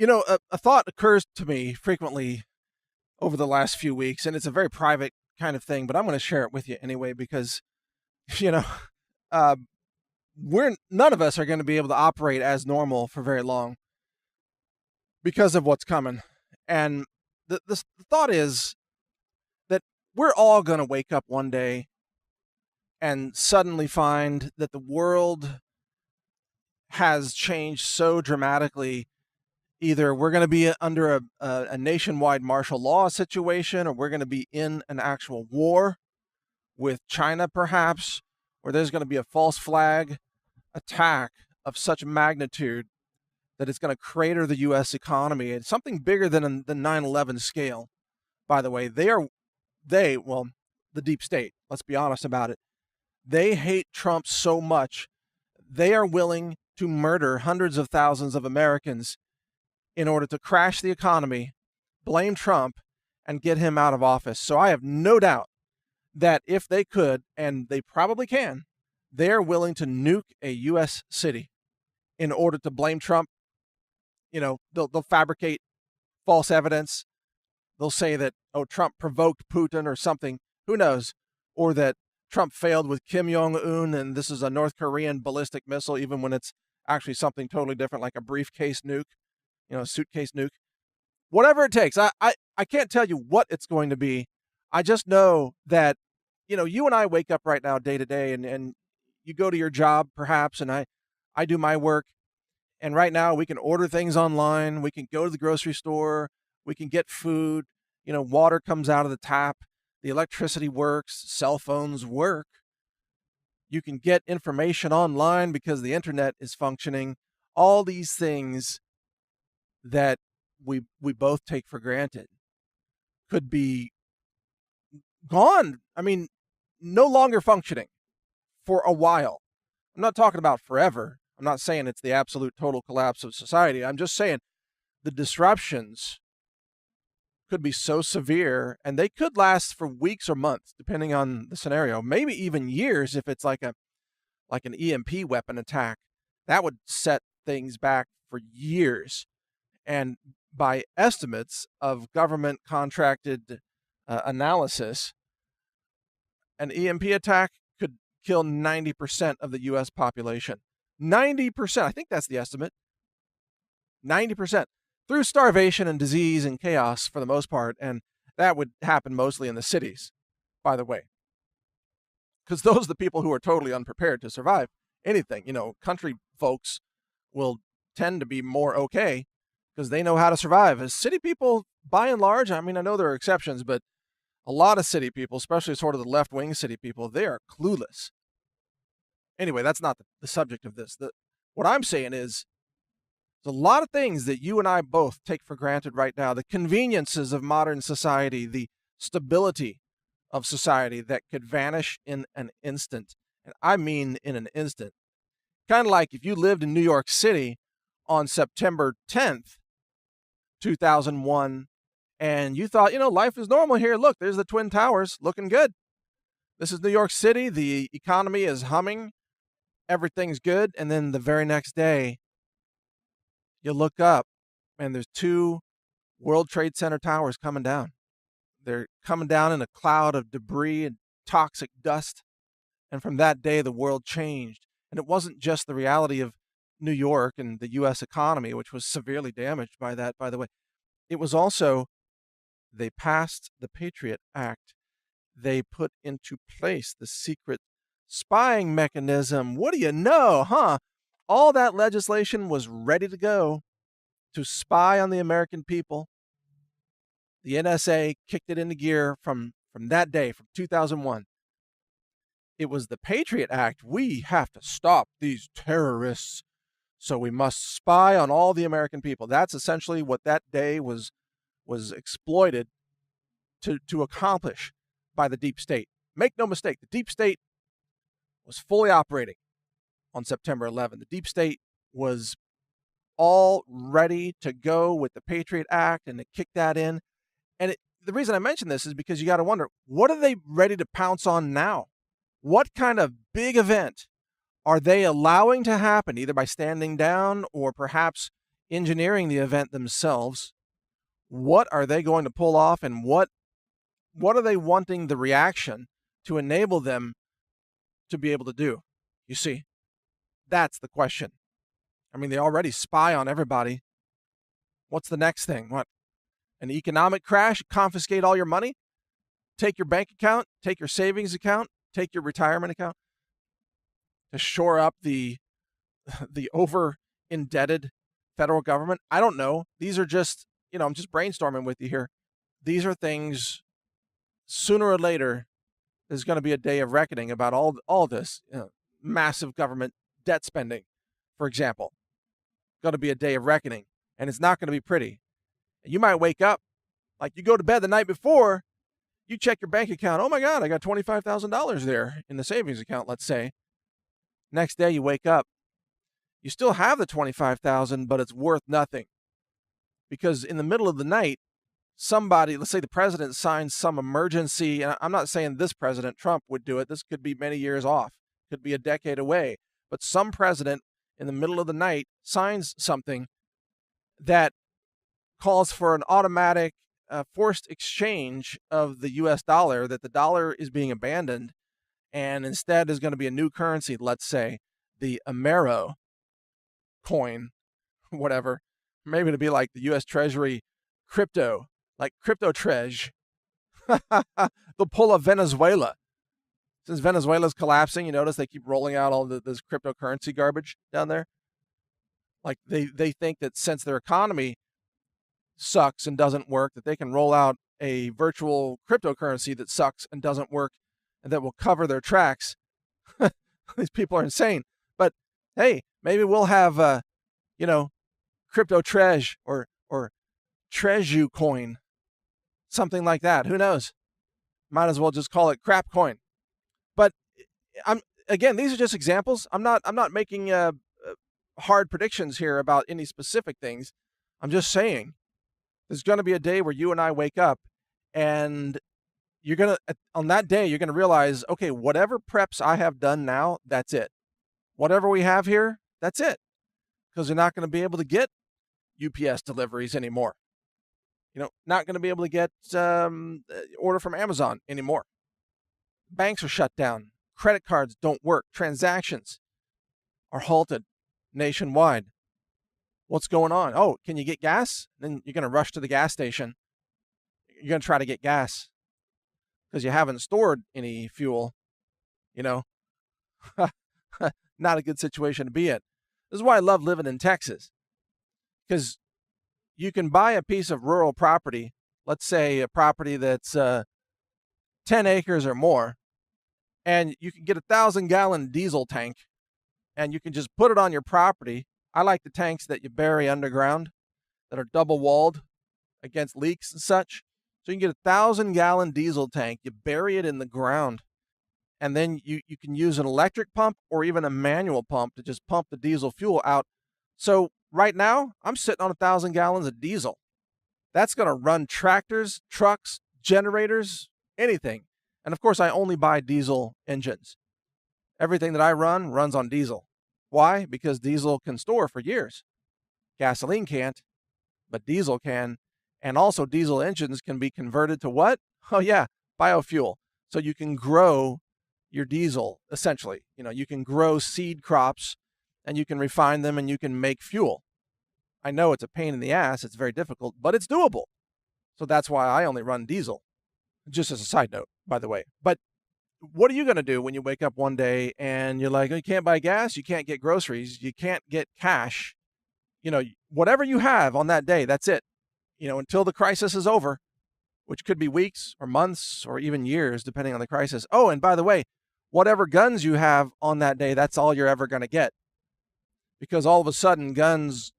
A thought occurs to me frequently over the last few weeks, and it's a very private kind of thing, but I'm going to share it with you anyway because, you know, uh, we're none of us are going to be able to operate as normal for very long because of what's coming. And the thought is that we're all going to wake up one day and suddenly find that the world has changed so dramatically. Either we're going to be under a nationwide martial law situation, or we're going to be in an actual war with China, perhaps, or there's going to be a false flag attack of such magnitude that it's going to crater the U.S. economy. It's something bigger than the 9/11 scale, by the way. Well, the deep state, let's be honest about it. They hate Trump so much, they are willing to murder hundreds of thousands of Americans in order to crash the economy, blame Trump, and get him out of office. So I have no doubt that if they could, and they probably can, they're willing to nuke a U.S. city in order to blame Trump. They'll fabricate false evidence. They'll say that, oh, Trump provoked Putin or something. Who knows? Or that Trump failed with Kim Jong-un and this is a North Korean ballistic missile, even when it's actually something totally different, like a briefcase nuke, a suitcase nuke. Whatever it takes. I can't tell you what it's going to be. I just know that, you and I wake up right now day to day, and you go to your job perhaps, and I do my work. And right now we can order things online. We can go to the grocery store. We can get food. Water comes out of the tap. The electricity works. Cell phones work. You can get information online because the internet is functioning. All these things that we both take for granted could be gone. I mean, no longer functioning for a while. I'm not talking about forever. I'm not saying it's the absolute total collapse of society. I'm just saying the disruptions could be so severe, and they could last for weeks or months, depending on the scenario. Maybe even years if it's like an EMP weapon attack. That would set things back for years. And by estimates of government contracted analysis, an EMP attack could kill 90% of the U.S. population. 90%. I think that's the estimate. 90%. Through starvation and disease and chaos for the most part. And that would happen mostly in the cities, by the way. Because those are the people who are totally unprepared to survive anything. Country folks will tend to be more okay because they know how to survive. As city people, by and large, I mean, I know there are exceptions, but a lot of city people, especially sort of the left-wing city people, they are clueless. Anyway, that's not the subject of this. What I'm saying is there's a lot of things that you and I both take for granted right now. The conveniences of modern society, the stability of society that could vanish in an instant. And I mean in an instant. Kind of like if you lived in New York City on September 10th, 2001, and you thought, life is normal here. Look, there's the Twin Towers looking good. This is New York City. The economy is humming. Everything's good. And then the very next day, you look up and there's two World Trade Center towers coming down. They're coming down in a cloud of debris and toxic dust. And from that day, the world changed. And it wasn't just the reality of New York and the U.S. economy, which was severely damaged by that, by the way. It was also, they passed the Patriot Act. They put into place the secret spying mechanism. What do you know, huh? All that legislation was ready to go to spy on the American people. The NSA kicked it into gear from that day, from 2001. It was the Patriot Act. We have to stop these terrorists, so we must spy on all the American people. That's essentially what that day was exploited to accomplish by the deep state. Make no mistake, the deep state was fully operating on September 11th. The deep state was all ready to go with the Patriot Act and to kick that in. And the reason I mention this is because you got to wonder, what are they ready to pounce on now? What kind of big event are they allowing to happen, either by standing down or perhaps engineering the event themselves. What are they going to pull off, and what are they wanting the reaction to enable them to be able to do? You see, that's the question. I mean, they already spy on everybody. What's the next thing? What? An economic crash? Confiscate all your money? Take your bank account? Take your savings account? Take your retirement account? To shore up the over indebted federal government? I don't know. These are just, I'm just brainstorming with you here. These are things, sooner or later, there's going to be a day of reckoning about all this. Massive government debt spending, for example. Going to be a day of reckoning, and it's not going to be pretty. You might wake up, like you go to bed the night before, you check your bank account. Oh my God, I got $25,000 there in the savings account, let's say. Next day you wake up, you still have the $25,000, but it's worth nothing. Because in the middle of the night, somebody, let's say the president signs some emergency, and I'm not saying this president, Trump, would do it. This could be many years off, could be a decade away. But some president in the middle of the night signs something that calls for an automatic forced exchange of the US dollar, that the dollar is being abandoned, and instead is going to be a new currency, let's say the Amero coin, whatever. Maybe it'll be like the US Treasury crypto, like crypto treasure. They'll pull a Venezuela. Since Venezuela's collapsing, you notice they keep rolling out all this cryptocurrency garbage down there. Like they think that since their economy sucks and doesn't work, that they can roll out a virtual cryptocurrency that sucks and doesn't work and that will cover their tracks. These people are insane. But hey, maybe we'll have crypto treasure or treasure coin, something like that. Who knows? Might as well just call it crap coin. But again, these are just examples. I'm not making hard predictions here about any specific things. I'm just saying there's going to be a day where you and I wake up, and on that day, you're going to realize, okay, whatever preps I have done now, that's it. Whatever we have here, that's it. Because you're not going to be able to get UPS deliveries anymore. Not going to be able to get order from Amazon anymore. Banks are shut down. Credit cards don't work. Transactions are halted nationwide. What's going on? Oh, can you get gas? Then you're going to rush to the gas station. You're going to try to get gas because you haven't stored any fuel. Not a good situation to be in. This is why I love living in Texas, because you can buy a piece of rural property, let's say a property that's 10 acres or more, and you can get a 1,000-gallon diesel tank, and you can just put it on your property. I like the tanks that you bury underground that are double-walled against leaks and such. So you can get a 1,000-gallon diesel tank, you bury it in the ground, and then you can use an electric pump or even a manual pump to just pump the diesel fuel out. So right now, I'm sitting on 1,000 gallons of diesel. That's going to run tractors, trucks, generators, anything. And of course, I only buy diesel engines. Everything that I run runs on diesel. Why? Because diesel can store for years. Gasoline can't, but diesel can. And also diesel engines can be converted to what? Oh yeah, biofuel. So you can grow your diesel, essentially. You can grow seed crops and you can refine them and you can make fuel. I know it's a pain in the ass. It's very difficult, but it's doable. So that's why I only run diesel. Just as a side note, by the way. But what are you going to do when you wake up one day and you're like, oh, you can't buy gas, you can't get groceries, you can't get cash? Whatever you have on that day, that's it. Until the crisis is over, which could be weeks or months or even years, depending on the crisis. Oh, and by the way, whatever guns you have on that day, that's all you're ever going to get. Because all of a sudden guns,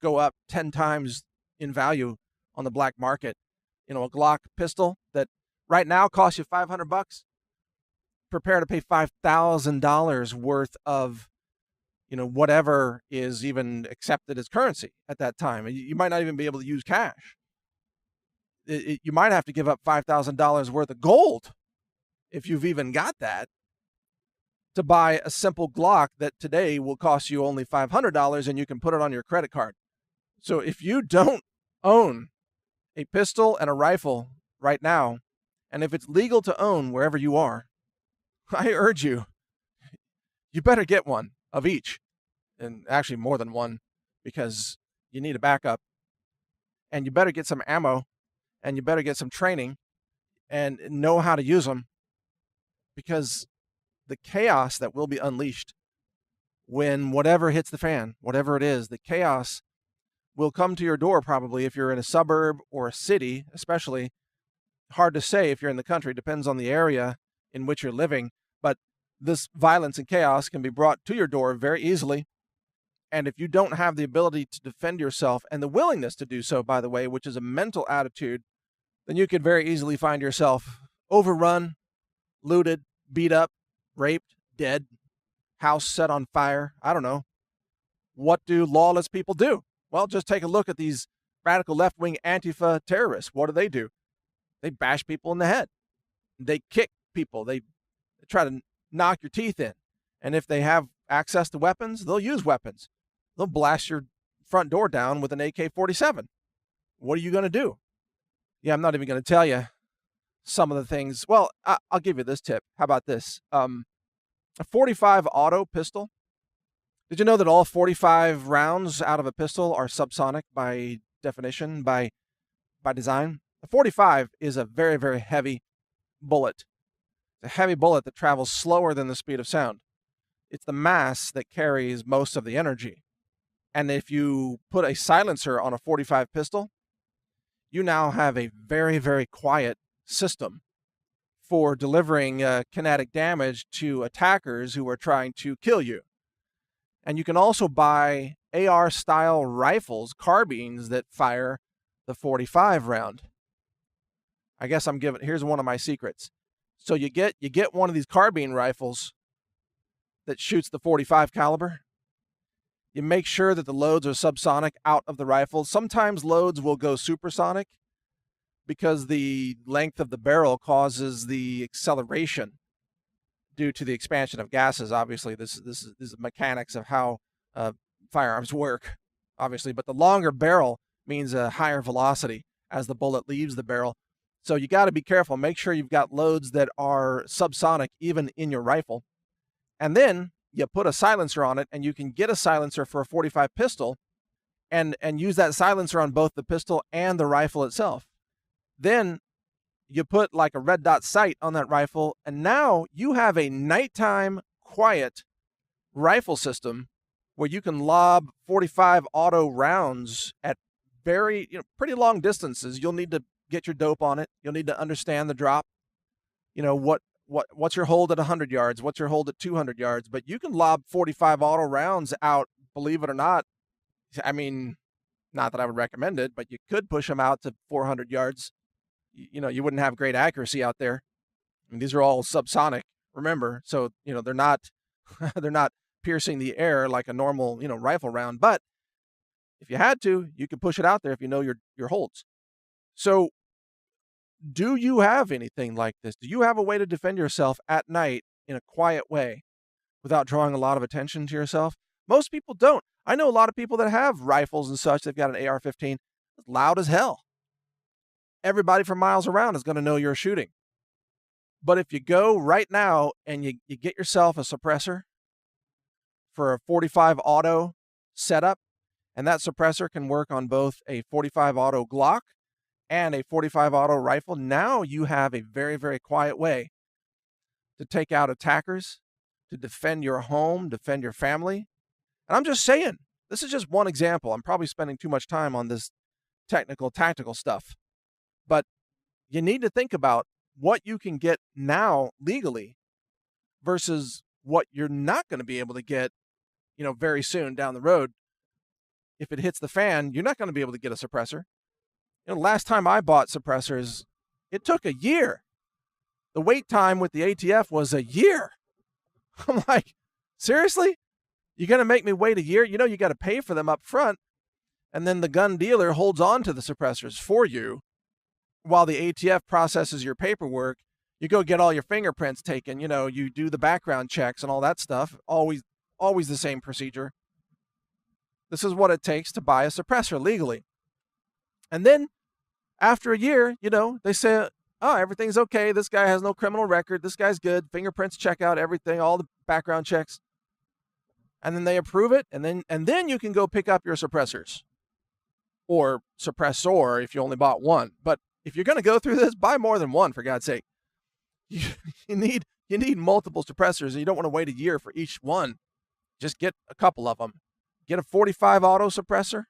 go up 10 times in value on the black market. A Glock pistol that right now costs you $500. Prepare to pay $5,000 worth of, whatever is even accepted as currency at that time. You might not even be able to use cash. You might have to give up $5,000 worth of gold, if you've even got that, to buy a simple Glock that today will cost you only $500 and you can put it on your credit card. So if you don't own a pistol and a rifle right now, and if it's legal to own wherever you are, I urge you, you better get one of each, and actually more than one, because you need a backup. And you better get some ammo, and you better get some training and know how to use them, because the chaos that will be unleashed when whatever hits the fan, whatever it is, the chaos will come to your door probably if you're in a suburb or a city, especially. Hard to say if you're in the country, depends on the area in which you're living, but this violence and chaos can be brought to your door very easily. And if you don't have the ability to defend yourself, and the willingness to do so, by the way, which is a mental attitude, then you could very easily find yourself overrun, looted, beat up, raped, dead, house set on fire. I don't know. What do lawless people do? Well, just take a look at these radical left-wing Antifa terrorists. What do? They bash people in the head. They kick people. They try to knock your teeth in. And if they have access to weapons, they'll use weapons. They'll blast your front door down with an AK-47. What are you going to do? Yeah, I'm not even going to tell you some of the things. Well, I'll give you this tip. How about this? A .45 auto pistol. Did you know that all 45 rounds out of a pistol are subsonic by definition, by design? A .45 is a very, very heavy bullet. It's a heavy bullet that travels slower than the speed of sound. It's the mass that carries most of the energy. And if you put a silencer on a .45 pistol, you now have a very, very quiet system for delivering kinetic damage to attackers who are trying to kill you. And you can also buy AR-style rifles, carbines, that fire the .45 round. I guess here's one of my secrets. So you get one of these carbine rifles that shoots the .45 caliber. You make sure that the loads are subsonic out of the rifle. Sometimes loads will go supersonic because the length of the barrel causes the acceleration due to the expansion of gases. Obviously, this is the mechanics of how firearms work, obviously. But the longer barrel means a higher velocity as the bullet leaves the barrel. So you got to be careful. Make sure you've got loads that are subsonic even in your rifle. And then you put a silencer on it, and you can get a silencer for a .45 pistol and use that silencer on both the pistol and the rifle itself. Then you put like a red dot sight on that rifle, and now you have a nighttime quiet rifle system where you can lob .45 auto rounds at very, pretty long distances. You'll need to get your dope on it. You'll need to understand the drop. What's your hold at 100 yards? What's your hold at 200 yards? But you can lob .45 auto rounds out, believe it or not. I mean, not that I would recommend it, but you could push them out to 400 yards. You wouldn't have great accuracy out there. And these are all subsonic, remember. So, they're not piercing the air like a normal, rifle round. But if you had to, you could push it out there if you know your holds. So do you have anything like this? Do you have a way to defend yourself at night in a quiet way without drawing a lot of attention to yourself? Most people don't. I know a lot of people that have rifles and such. They've got an AR-15. It's loud as hell. Everybody for miles around is going to know you're shooting. But if you go right now and you get yourself a suppressor for a .45 auto setup, and that suppressor can work on both a .45 auto Glock and a .45 auto rifle, now you have a very, very quiet way to take out attackers, to defend your home, defend your family. And I'm just saying, this is just one example. I'm probably spending too much time on this technical, tactical stuff. But you need to think about what you can get now legally versus what you're not going to be able to get, very soon down the road. If it hits the fan, you're not going to be able to get a suppressor. Last time I bought suppressors, it took a year. The wait time with the ATF was a year. I'm like, seriously? You're going to make me wait a year? You got to pay for them up front, and then the gun dealer holds on to the suppressors for you while the ATF processes your paperwork. You go get all your fingerprints taken, you do the background checks and all that stuff. Always the same procedure. This is what it takes to buy a suppressor legally. And then after a year, they say, oh, everything's okay. This guy has no criminal record. This guy's good. Fingerprints check out everything, all the background checks. And then they approve it. And then you can go pick up your suppressors or suppressor if you only bought one. But if you're going to go through this, buy more than one, for God's sake. You need multiple suppressors, and you don't want to wait a year for each one. Just get a couple of them. Get a 45 auto suppressor,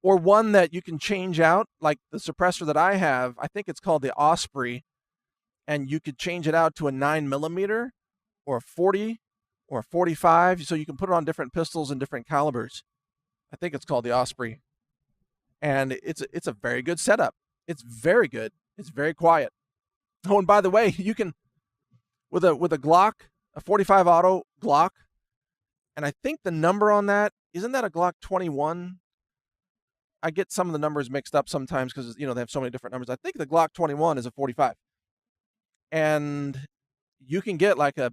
or one that you can change out, like the suppressor that I have. I think it's called the Osprey, and you could change it out to a 9mm or a 40 or a 45, so you can put it on different pistols and different calibers. I think it's called the Osprey, and it's a very good setup. It's very good. It's very quiet. Oh, and by the way, you can, with a Glock, a 45 auto Glock, and I think the number on that, isn't that a Glock 21? I get some of the numbers mixed up sometimes because, they have so many different numbers. I think the Glock 21 is a 45. And you can get like a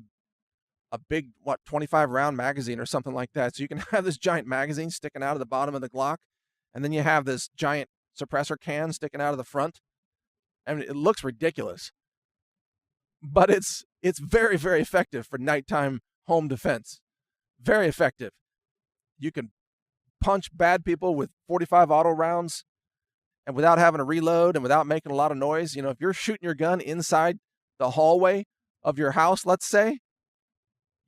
big, 25-round magazine or something like that. So you can have this giant magazine sticking out of the bottom of the Glock, and then you have this giant suppressor can sticking out of the front. I mean, it looks ridiculous. But it's very, very effective for nighttime home defense. Very effective. You can punch bad people with 45 auto rounds and without having to reload and without making a lot of noise. If you're shooting your gun inside the hallway of your house, let's say,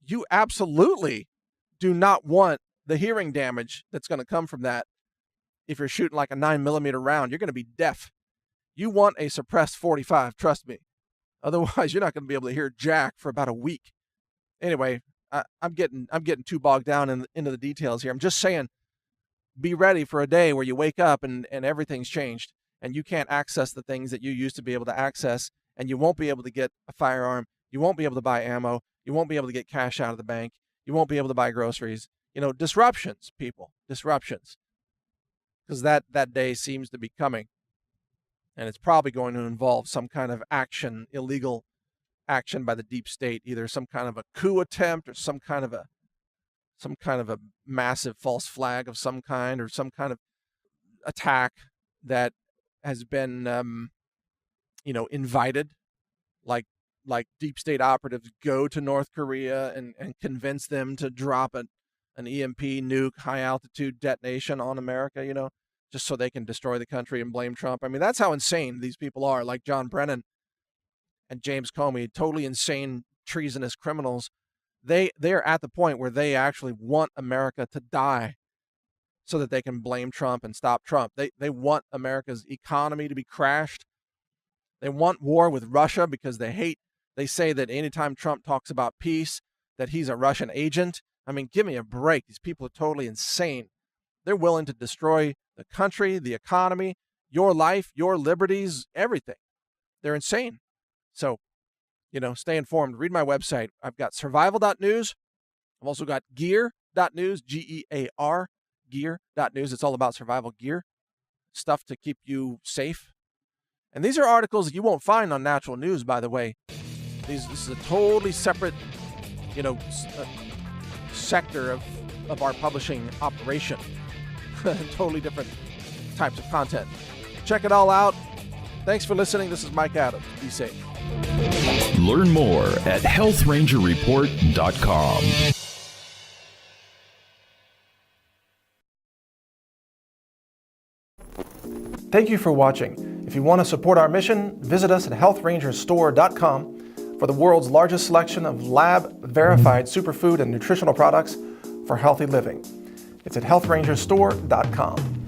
you absolutely do not want the hearing damage that's going to come from that. If you're shooting like a 9mm round, you're going to be deaf. You want a suppressed 45, trust me. Otherwise, you're not going to be able to hear jack for about a week. Anyway, I'm getting too bogged down into the details here. I'm just saying, be ready for a day where you wake up and everything's changed, and you can't access the things that you used to be able to access, and you won't be able to get a firearm. You won't be able to buy ammo. You won't be able to get cash out of the bank. You won't be able to buy groceries. Disruptions, people, disruptions. Because that day seems to be coming. And it's probably going to involve some kind of action, illegal action by the deep state, either some kind of a coup attempt or some kind of a massive false flag of some kind, or some kind of attack that has been, invited, like deep state operatives go to North Korea and convince them to drop an EMP nuke, high altitude detonation on America, just so they can destroy the country and blame Trump. I mean, that's how insane these people are, like John Brennan and James Comey, totally insane, treasonous criminals. They are at the point where they actually want America to die so that they can blame Trump and stop Trump. They want America's economy to be crashed. They want war with Russia because they say that anytime Trump talks about peace, that he's a Russian agent. I mean, give me a break. These people are totally insane. They're willing to destroy the country, the economy, your life, your liberties, everything. They're insane. So, stay informed. Read my website. I've got survival.news. I've also got gear.news, Gear, gear.news. It's all about survival gear, stuff to keep you safe. And these are articles that you won't find on Natural News, by the way. This is a totally separate, sector of our publishing operation. Totally different types of content. Check it all out. Thanks for listening. This is Mike Adams. Be safe. Learn more at healthrangerreport.com. Thank you for watching. If you want to support our mission, visit us at healthrangerstore.com for the world's largest selection of lab-verified superfood and nutritional products for healthy living. It's at healthrangerstore.com.